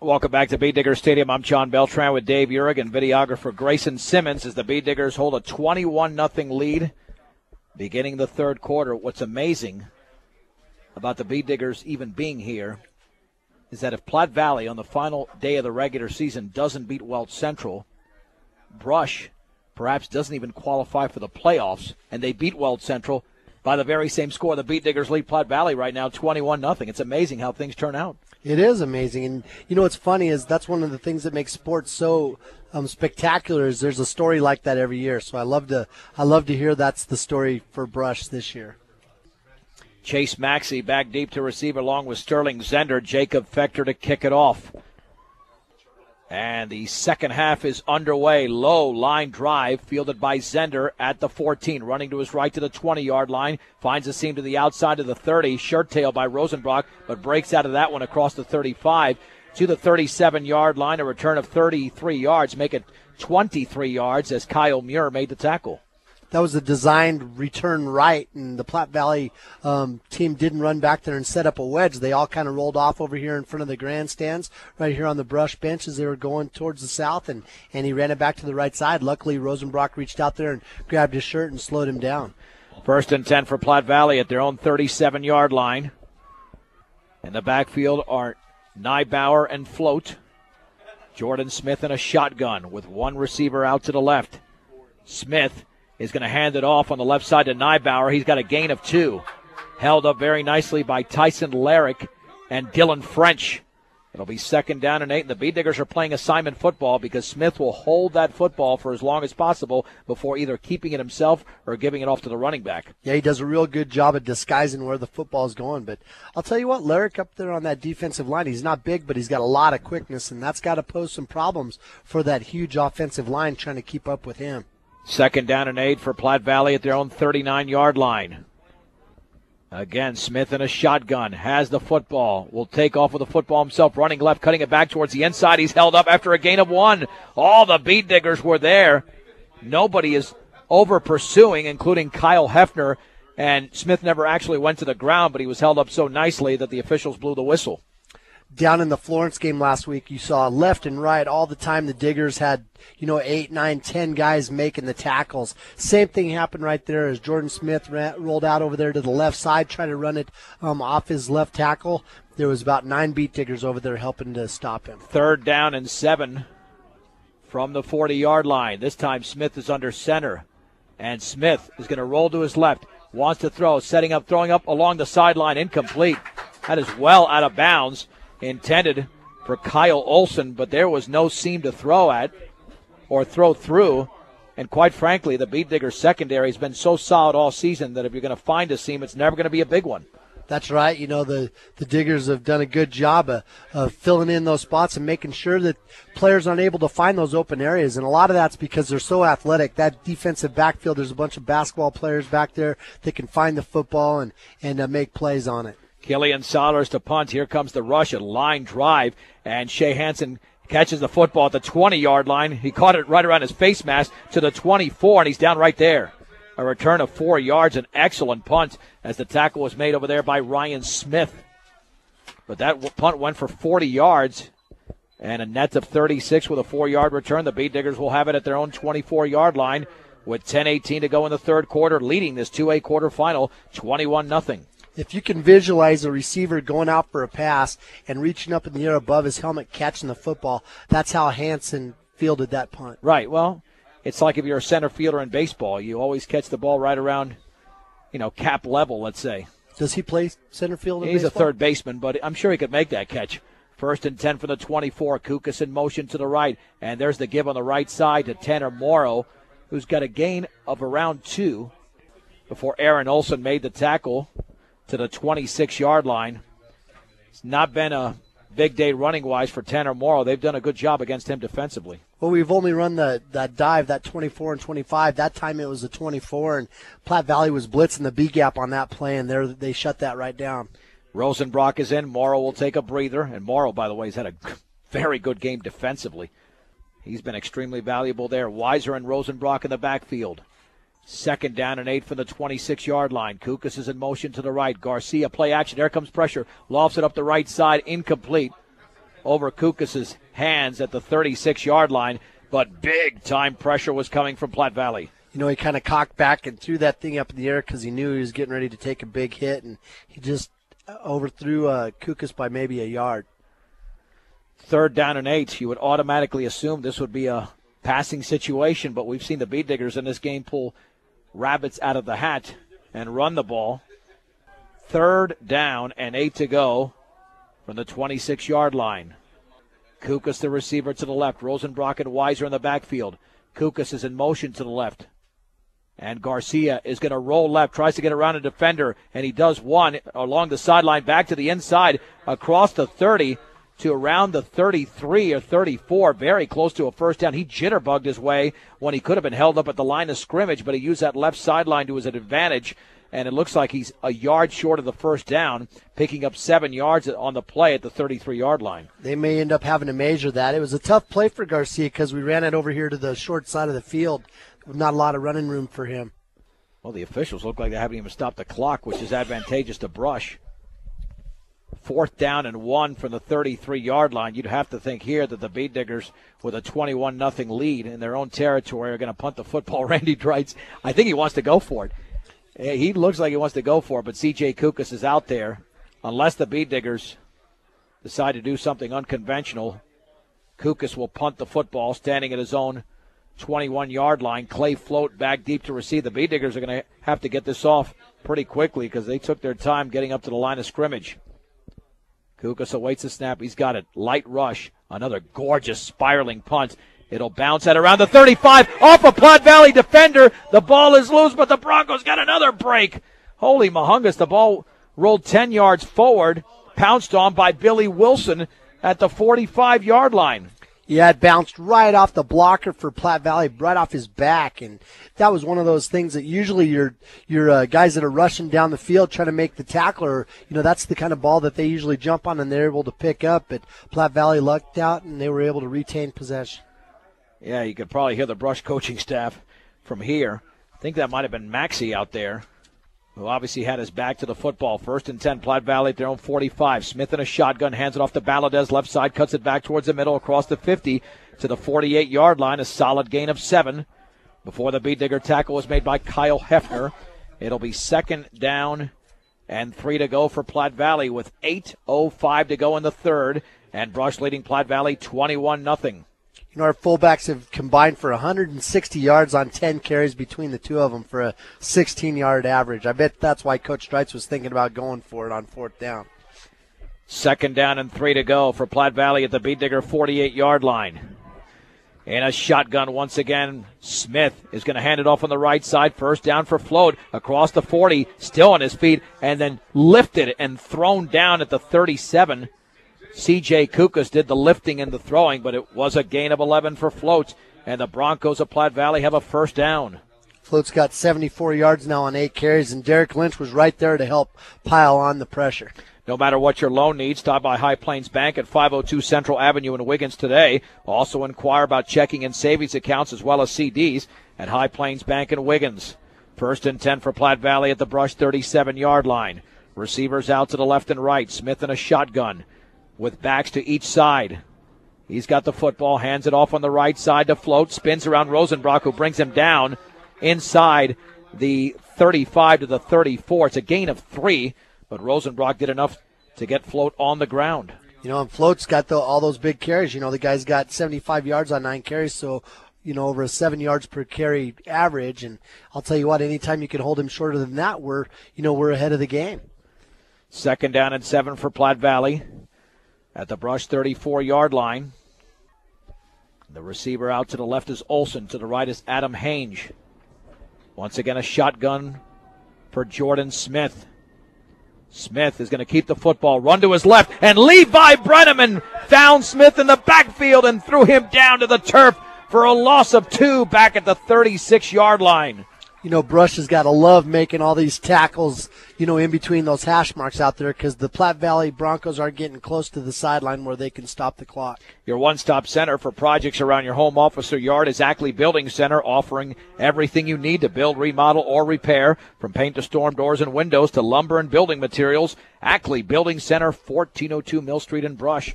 Welcome back to Beat Diggers Stadium. I'm John Beltran with Dave Urig and videographer Grayson Simmons as the Beat Diggers hold a 21-0 lead beginning the third quarter. What's amazing about the Beat Diggers even being here is that if Platte Valley on the final day of the regular season doesn't beat Welch Central, Brush perhaps doesn't even qualify for the playoffs, and they beat Welch Central by the very same score. The Beat Diggers lead Platte Valley right now 21-0. It's amazing how things turn out. It is amazing. And, you know, what's funny is that's one of the things that makes sports so spectacular is there's a story like that every year. So I love to hear that's the story for Brush this year. Chase Maxey back deep to receive along with Sterling Zender. Jacob Fechter to kick it off. And the second half is underway. Low line drive fielded by Zender at the 14. Running to his right to the 20-yard line. Finds a seam to the outside of the 30. Shirt tail by Rosenbrock, but breaks out of that one across the 35 to the 37-yard line. A return of 33 yards. Make it 23 yards as Kyle Muir made the tackle. That was a designed return right, and the Platte Valley team didn't run back there and set up a wedge. They all kind of rolled off over here in front of the grandstands, right here on the Brush bench as they were going towards the south, and he ran it back to the right side. Luckily, Rosenbrock reached out there and grabbed his shirt and slowed him down. 1st and 10 for Platte Valley at their own 37-yard line. In the backfield are Nybauer and Float. Jordan Smith in a shotgun with one receiver out to the left. Smith is going to hand it off on the left side to Nybauer. He's got a gain of 2. Held up very nicely by Tyson Larrick and Dylan French. It'll be 2nd down and 8, and the Beat Diggers are playing assignment football because Smith will hold that football for as long as possible before either keeping it himself or giving it off to the running back. Yeah, he does a real good job of disguising where the football is going. But I'll tell you what, Larrick up there on that defensive line, he's not big, but he's got a lot of quickness, and that's got to pose some problems for that huge offensive line trying to keep up with him. 2nd down and 8 for Platte Valley at their own 39-yard line. Again, Smith in a shotgun, has the football, will take off with the football himself, running left, cutting it back towards the inside. He's held up after a gain of 1. All the Beat Diggers were there. Nobody is over pursuing, including Kyle Hefner, and Smith never actually went to the ground, but he was held up so nicely that the officials blew the whistle. Down in the Florence game last week, you saw left and right all the time. The Diggers had, 8, 9, 10 guys making the tackles. Same thing happened right there as Jordan Smith rolled out over there to the left side, trying to run it off his left tackle. There was about 9 Beat Diggers over there helping to stop him. 3rd down and 7 from the 40-yard line. This time Smith is under center, and Smith is going to roll to his left. Wants to throw, throwing up along the sideline, incomplete. That is well out of bounds. Intended for Kyle Olson, but there was no seam to throw at or throw through. And quite frankly, the Beat Diggers secondary has been so solid all season that if you're going to find a seam, it's never going to be a big one. That's right. The Diggers have done a good job of filling in those spots and making sure that players aren't able to find those open areas. And a lot of that's because they're so athletic. That defensive backfield, there's a bunch of basketball players back there that can find the football and make plays on it. Killian Saunders to punt. Here comes the rush, a line drive, and Shea Hansen catches the football at the 20-yard line. He caught it right around his face mask to the 24, and he's down right there. A return of 4 yards, an excellent punt as the tackle was made over there by Ryan Smith. But that punt went for 40 yards and a net of 36 with a 4-yard return. The Beat Diggers will have it at their own 24-yard line with 10:18 to go in the third quarter, leading this 2A quarterfinal 21-0. If you can visualize a receiver going out for a pass and reaching up in the air above his helmet, catching the football, that's how Hansen fielded that punt. Right. Well, it's like if you're a center fielder in baseball. You always catch the ball right around, cap level, let's say. Does he play center field in He's baseball? a third baseman, but I'm sure he could make that catch. 1st and 10 for the 24. Kukas in motion to the right. And there's the give on the right side to Tanner Morrow, who's got a gain of around 2 before Aaron Olson made the tackle to the 26-yard line. It's not been a big day running-wise for Tanner Morrow. They've done a good job against him defensively. Well, we've only run that dive, that 24 and 25. That time it was a 24, and Platte Valley was blitzing the B-gap on that play, and they shut that right down. Rosenbrock is in. Morrow will take a breather. And Morrow, by the way, has had a very good game defensively. He's been extremely valuable there. Weiser and Rosenbrock in the backfield. 2nd down and 8 from the 26-yard line. Kukas is in motion to the right. Garcia play action. There comes pressure. Lofts it up the right side. Incomplete. over Kukas's hands at the 36-yard line, but big-time pressure was coming from Platte Valley. You know, he kind of cocked back and threw that thing up in the air because he knew he was getting ready to take a big hit, and he just overthrew Kukas by maybe a yard. 3rd down and 8. You would automatically assume this would be a passing situation, but we've seen the Bead Diggers in this game pull rabbits out of the hat and run the ball. 3rd down and 8 to go from the 26-yard line. Kukas, the receiver, to the left. Rosenbrock and Weiser in the backfield. Kukas is in motion to the left. And Garcia is going to roll left, tries to get around a defender, and he does one along the sideline, back to the inside, across the 30 to around the 33 or 34, very close to a first down. He jitterbugged his way when he could have been held up at the line of scrimmage, but he used that left sideline to his advantage, and it looks like he's a yard short of the first down, picking up 7 yards on the play at the 33-yard line. They may end up having to measure that. It was a tough play for Garcia because we ran it over here to the short side of the field. Not a lot of running room for him. Well, the officials look like they haven't even stopped the clock, which is advantageous to Brush. 4th down and 1 from the 33-yard line. You'd have to think here that the Bead Diggers, with a 21-0 lead in their own territory, are going to punt the football. Randy Dreitz, I think he wants to go for it. He looks like he wants to go for it, but C.J. Kukas is out there. Unless the Bead Diggers decide to do something unconventional, Kukas will punt the football, standing at his own 21-yard line. Clay Float back deep to receive. The Bead Diggers are going to have to get this off pretty quickly because they took their time getting up to the line of scrimmage. Kukas awaits the snap. He's got it. Light rush. Another gorgeous spiraling punt. It'll bounce at around the 35. Off a Platte Valley defender. The ball is loose, but the Broncos got another break. Holy mahungus. The ball rolled 10 yards forward. Pounced on by Billy Wilson at the 45-yard line. Yeah, it bounced right off the blocker for Platte Valley, right off his back, and that was one of those things that usually your guys that are rushing down the field trying to make the tackle, or, that's the kind of ball that they usually jump on and they're able to pick up, but Platte Valley lucked out and they were able to retain possession. Yeah, you could probably hear the Brush coaching staff from here. I think that might have been Maxey out there, who obviously had his back to the football. 1st and 10, Platte Valley at their own 45. Smith in a shotgun, hands it off to Valadez, left side, cuts it back towards the middle, across the 50 to the 48-yard line, a solid gain of 7 before the Bead Digger tackle was made by Kyle Hefner. It'll be 2nd down and 3 to go for Platte Valley with 8:05 to go in the 3rd, and Brush leading Platte Valley 21-0. Our fullbacks have combined for 160 yards on 10 carries between the two of them for a 16-yard average. I bet that's why Coach Dreitz was thinking about going for it on 4th down. 2nd down and 3 to go for Platte Valley at the Bead Digger 48-yard line. In a shotgun once again, Smith is going to hand it off on the right side. 1st down for Float across the 40, still on his feet, and then lifted and thrown down at the 37. C.J. Kukas did the lifting and the throwing, but it was a gain of 11 for Float, and the Broncos of Platte Valley have a 1st down. Float's got 74 yards now on 8 carries, and Derek Lynch was right there to help pile on the pressure. No matter what your loan needs, stop by High Plains Bank at 502 Central Avenue in Wiggins today. Also inquire about checking and savings accounts as well as CDs at High Plains Bank in Wiggins. 1st and 10 for Platte Valley at the Brush 37-yard line. Receivers out to the left and right. Smith in a shotgun with backs to each side. He's got the football, hands it off on the right side to Float, spins around Rosenbrock, who brings him down inside the 35 to the 34. It's a gain of 3, but Rosenbrock did enough to get Float on the ground. And Float's got all those big carries. The guy's got 75 yards on 9 carries, so, over a 7 yards per carry average. And I'll tell you what, anytime you can hold him shorter than that, we're ahead of the game. 2nd down and 7 for Platte Valley at the Brush 34-yard line. The receiver out to the left is Olson. To the right is Adam Hange. Once again, a shotgun for Jordan Smith. Smith is going to keep the football, run to his left, and Levi Brenneman found Smith in the backfield and threw him down to the turf for a loss of 2 back at the 36-yard line. Brush has got to love making all these tackles, in between those hash marks out there, because the Platte Valley Broncos are getting close to the sideline where they can stop the clock. Your one-stop center for projects around your home, office, or yard is Ackley Building Center, offering everything you need to build, remodel, or repair, from paint to storm doors and windows to lumber and building materials. Ackley Building Center, 1402 Mill Street in Brush.